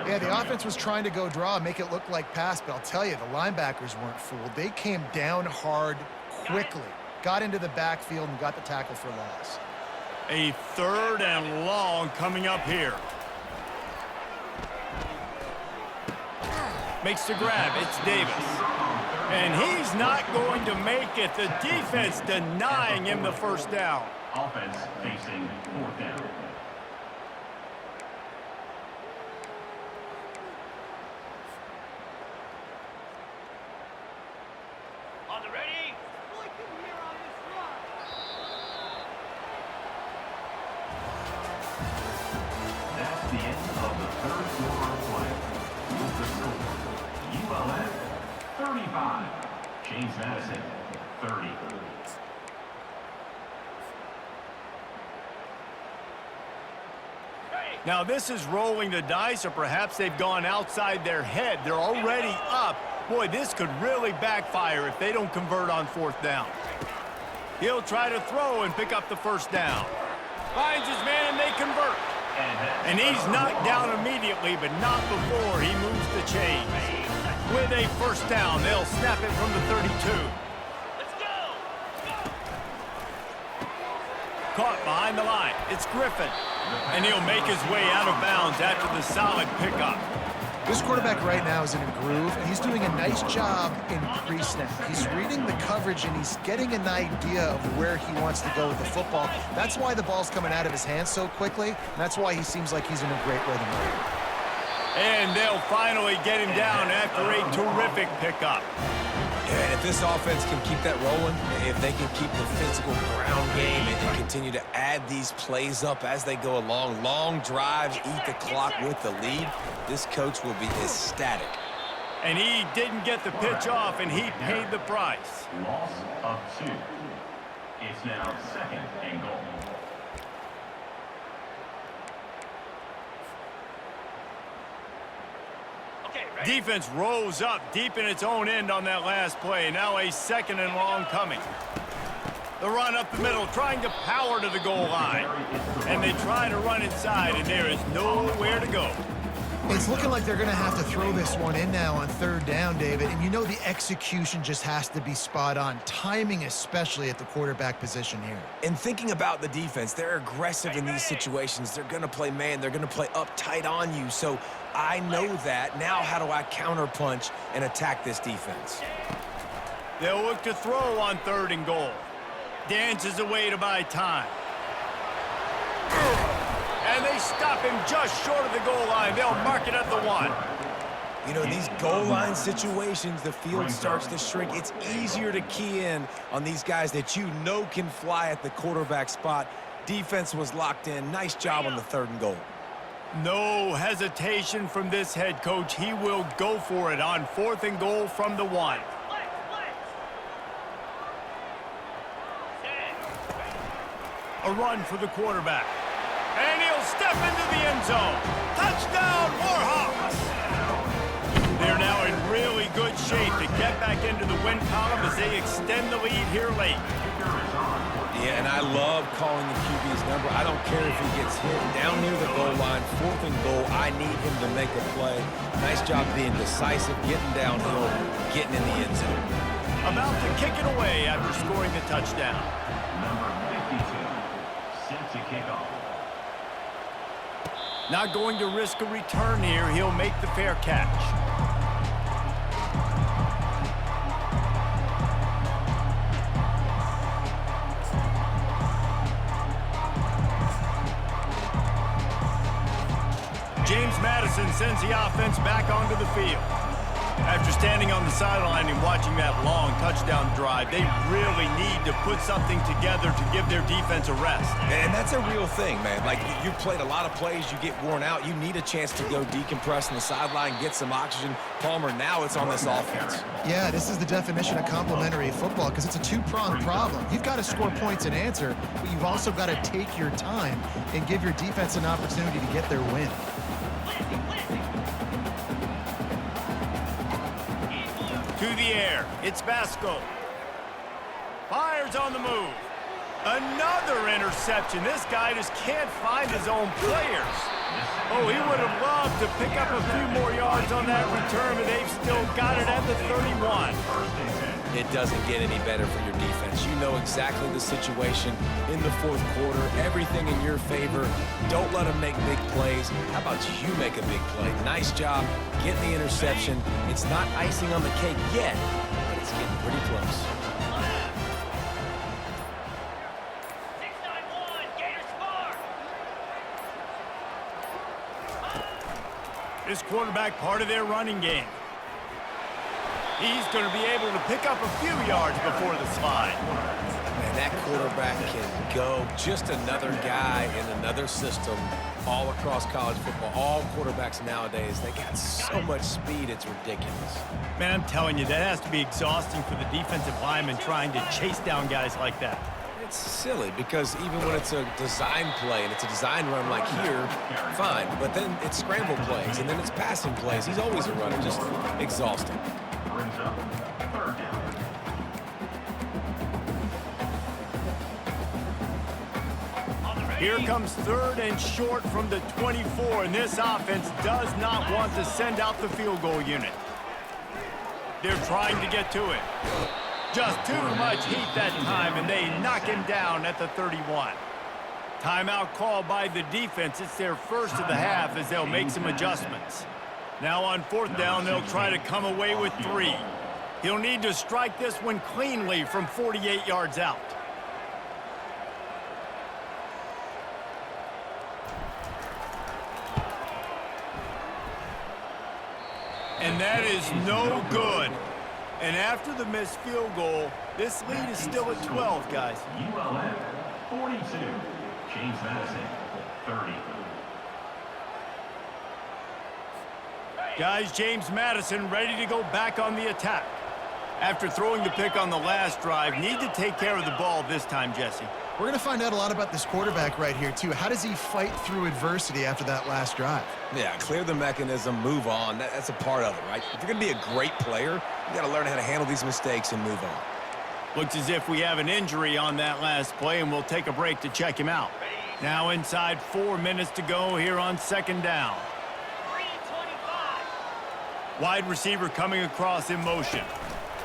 Yeah, the offense was trying to go draw, make it look like pass, but I'll tell you, the linebackers weren't fooled. They came down hard quickly, got into the backfield, and got the tackle for loss. A 3rd and long coming up here. Makes the grab. It's Davis. And he's not going to make it. The defense denying him the first down. Offense facing 4th down. On the ready. That's the end of the 3rd quarter of play. With the score, ULM 35, James Madison 30. Now this is rolling the dice, or perhaps they've gone outside their head. They're already up. Boy, this could really backfire if they don't convert on 4th down. He'll try to throw and pick up the first down. Finds his man and they convert. And he's knocked down immediately, but not before he moves the chains. With a first down, they'll snap it from the 32. Let's go. Caught behind the line. It's Griffin. And he'll make his way out of bounds after the solid pickup. This quarterback right now is in a groove, and he's doing a nice job in pre-snap. He's reading the coverage, and he's getting an idea of where he wants to go with the football. That's why the ball's coming out of his hands so quickly, and that's why he seems like he's in a great rhythm. And they'll finally get him down after a terrific pickup. And if this offense can keep that rolling, if they can keep the physical ground game and continue to add these plays up as they go along, long drives, eat the clock with the lead, this coach will be ecstatic. And he didn't get the pitch off, and he paid the price. Loss of 2. It's now 2nd and goal. Defense rose up deep in its own end on that last play. Now a 2nd and long coming. The run up the middle, trying to power to the goal line. And they try to run inside, and there is nowhere to go. It's looking like they're going to have to throw this one in now on 3rd down, David. And you know the execution just has to be spot on. Timing especially at the quarterback position here. And thinking about the defense, they're aggressive in these situations. They're going to play man. They're going to play up tight on you. So I know that. Now how do I counterpunch and attack this defense? They'll look to throw on 3rd and goal. Dances away to buy time. And they stop him just short of the goal line. They'll mark it at the 1. You know, in these goal line situations, the field starts to shrink. It's easier to key in on these guys that you know can fly at the quarterback spot. Defense was locked in. Nice job on the 3rd and goal. No hesitation from this head coach. He will go for it on 4th and goal from the 1. A run for the quarterback. And he'll step into the end zone. Touchdown, Warhawks! to get back into the win column as they extend the lead here late. Yeah, and I love calling the QB's number. I don't care if he gets hit down near the goal line, 4th and goal. I need him to make a play. Nice job being decisive, getting downhill, getting in the end zone. About to kick it away after scoring the touchdown. Number 52, set to kick off. Not going to risk a return here. He'll make the fair catch. James Madison sends the offense back onto the field. After standing on the sideline and watching that long touchdown drive, they really need to put something together to give their defense a rest. And that's a real thing, man. Like, you've played a lot of plays, you get worn out. You need a chance to go decompress on the sideline, get some oxygen. Palmer, now it's on this offense. Yeah, this is the definition of complementary football because it's a two-pronged problem. You've got to score points and answer, but you've also got to take your time and give your defense an opportunity to get their win. To the air, it's Basco. Fires on the move. Another interception. This guy just can't find his own players. Oh, he would have loved to pick up a few more yards on that return, but they've still got it at the 31. It doesn't get any better for your defense. You know exactly the situation in the 4th quarter. Everything in your favor. Don't let them make big plays. How about you make a big play? Nice job getting the interception. It's not icing on the cake yet, but it's getting pretty close. 691, Gators score. This quarterback part of their running game. He's going to be able to pick up a few yards before the slide. Man, that quarterback can go. Just another guy in another system all across college football. All quarterbacks nowadays, they got so much speed, it's ridiculous. Man, I'm telling you, that has to be exhausting for the defensive lineman trying to chase down guys like that. It's silly because even when it's a design play and it's a design run like here, fine. But then it's scramble plays and then it's passing plays. He's always a runner, just exhausting. Brings up 3rd down. Here comes 3rd and short from the 24, and this offense does not want to send out the field goal unit. They're trying to get to it. Just too much heat that time, and they knock him down at the 31. Timeout called by the defense. It's their first of the half as they'll make some adjustments. Now on 4th down, they'll try to come away with 3. He'll need to strike this one cleanly from 48 yards out. And that is no good. And after the missed field goal, this lead is still at 12, guys. ULM 42, James Madison 30. Guys, James Madison ready to go back on the attack. After throwing the pick on the last drive, need to take care of the ball this time, Jesse. We're going to find out a lot about this quarterback right here, too. How does he fight through adversity after that last drive? Yeah, clear the mechanism, move on. That's a part of it, right? If you're going to be a great player, you got to learn how to handle these mistakes and move on. Looks as if we have an injury on that last play, and we'll take a break to check him out. Now inside 4 minutes to go here on 2nd down. 325. Wide receiver coming across in motion.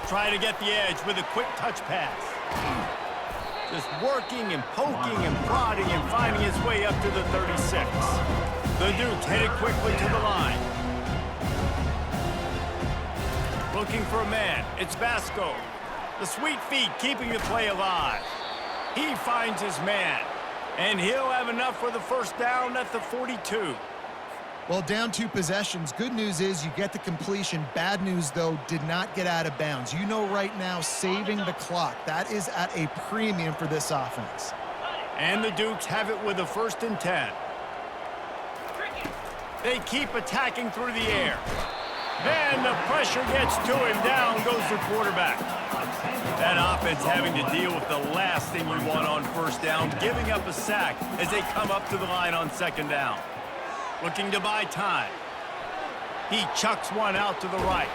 Trying to get the edge with a quick touch pass. Just working and poking and prodding and finding his way up to the 36. The Dukes headed quickly to the line. Looking for a man. It's Basco. The sweet feet keeping the play alive. He finds his man. And he'll have enough for the 1st down at the 42. Well, down 2 possessions. Good news is you get the completion. Bad news, though, did not get out of bounds. You know right now, saving the clock. That is at a premium for this offense. And the Dukes have it with a 1st and 10. They keep attacking through the air. Then the pressure gets to him. Down goes the quarterback. That offense having to deal with the last thing you want on 1st down, giving up a sack as they come up to the line on 2nd down. Looking to buy time. He chucks one out to the right.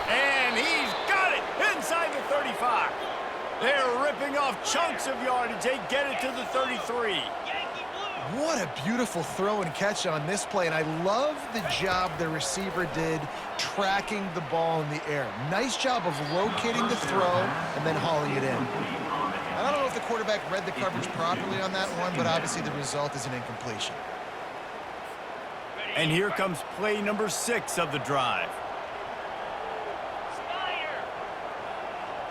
And he's got it inside the 35. They're ripping off chunks of yardage. They get it to the 33. What a beautiful throw and catch on this play, and I love the job the receiver did tracking the ball in the air. Nice job of locating the throw and then hauling it in. I don't know if the quarterback read the coverage properly on that one, but obviously the result is an incompletion. And here comes play number 6 of the drive.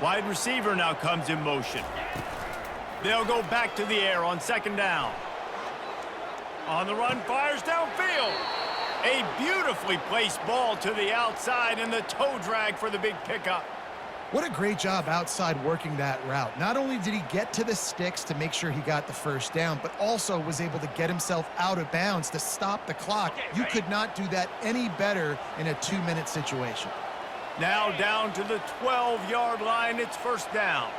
Wide receiver now comes in motion. They'll go back to the air on 2nd down. On the run, fires downfield. A beautifully placed ball to the outside and the toe drag for the big pickup. What a great job outside working that route. Not only did he get to the sticks to make sure he got the first down, but also was able to get himself out of bounds to stop the clock. You could not do that any better in a 2-minute situation. Now down to the 12-yard line. It's 1st down.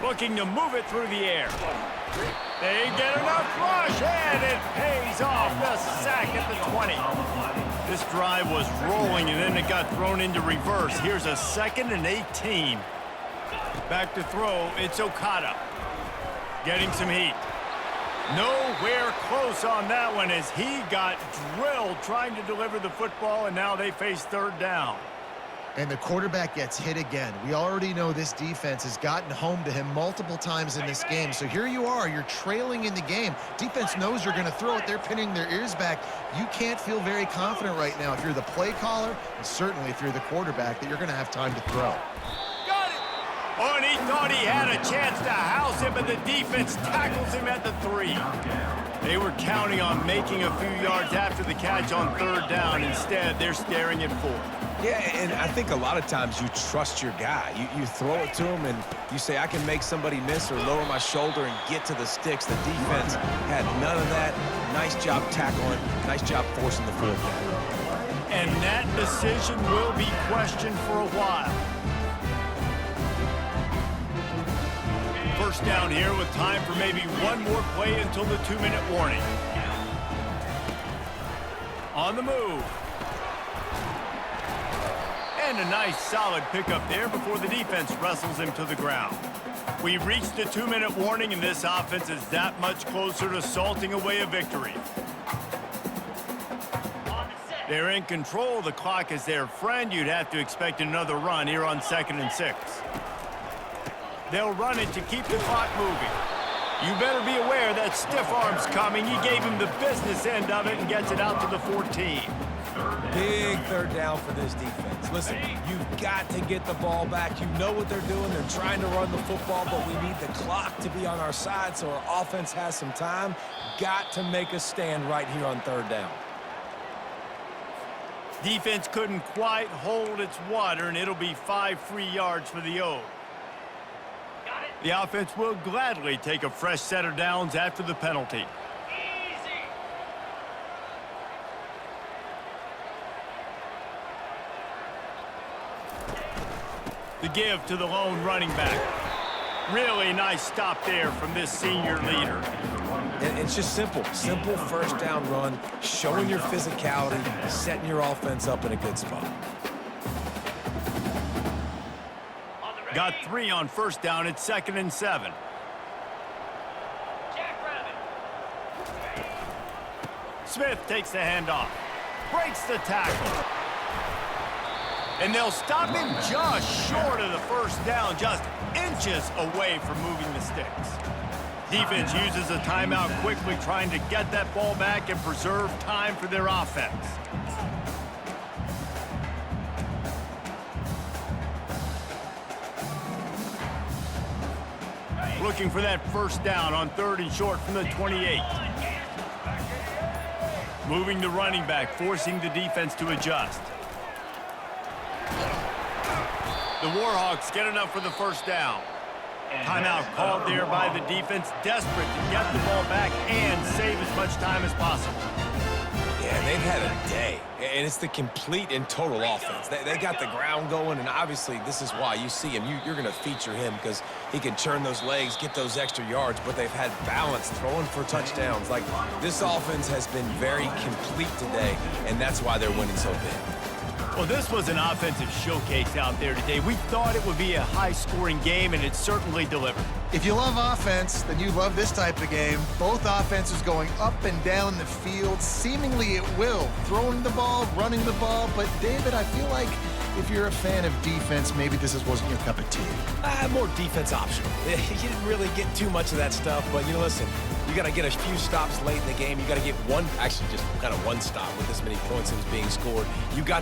Looking to move it through the air. They get enough rush, and it pays off. The sack at the 20. This drive was rolling, and then it got thrown into reverse. Here's a 2nd and 18. Back to throw. It's Okada. Getting some heat. Nowhere close on that one as he got drilled trying to deliver the football, and now they face 3rd down. And the quarterback gets hit again. We already know this defense has gotten home to him multiple times in this game. So here you are, you're trailing in the game. Defense knows you're going to throw it. They're pinning their ears back. You can't feel very confident right now if you're the play caller, and certainly if you're the quarterback, that you're going to have time to throw. Got it! Oh, and he thought he had a chance to house him, but the defense tackles him at the 3. They were counting on making a few yards after the catch on 3rd down. Instead, they're staring at 4th. Yeah, and I think a lot of times you trust your guy. You throw it to him, and you say, I can make somebody miss or lower my shoulder and get to the sticks. The defense had none of that. Nice job tackling. Nice job forcing the 4th down. And that decision will be questioned for a while. 1st down here with time for maybe one more play until the 2-minute warning. On the move. And a nice solid pickup there before the defense wrestles him to the ground. We've reached the 2-minute warning, and this offense is that much closer to salting away a victory. They're in control. The clock is their friend. You'd have to expect another run here on 2nd and 6. They'll run it to keep the clock moving. You better be aware that stiff arm's coming. He gave him the business end of it and gets it out to the 14. Big 3rd down for this defense. Listen, you've got to get the ball back. You know what they're doing. They're trying to run the football, but we need the clock to be on our side so our offense has some time. Got to make a stand right here on 3rd down. Defense couldn't quite hold its water, and it'll be 5 free yards for the O. The offense will gladly take a fresh set of downs after the penalty. The give to the lone running back. Really nice stop there from this senior leader. And it's just simple. Simple 1st down run, showing your physicality, setting your offense up in a good spot. Got 3 on 1st down. It's 2nd and 7. Smith takes the handoff. Breaks the tackle. And they'll stop him just short of the 1st down, just inches away from moving the sticks. Defense uses a timeout quickly, trying to get that ball back and preserve time for their offense. Looking for that 1st down on 3rd and short from the 28. Moving the running back, forcing the defense to adjust. The Warhawks get enough for the 1st down. Timeout called there by the defense, desperate to get the ball back and save as much time as possible. Yeah, they've had a day, and it's the complete and total offense. They got the ground going, and obviously this is why you see him. You're going to feature him because he can turn those legs, get those extra yards, but they've had balance, throwing for touchdowns. Like, this offense has been very complete today, and that's why they're winning so big. Well, this was an offensive showcase out there today. We thought it would be a high-scoring game, and it certainly delivered. If you love offense, then you love this type of game. Both offenses going up and down the field, seemingly at will. Throwing the ball, running the ball. But, David, I feel like if you're a fan of defense, maybe this wasn't your cup of tea. More defense optional. You didn't really get too much of that stuff, but, listen, you got to get a few stops late in the game. You got to get one, actually just kind of one stop with this many points that was being scored. You got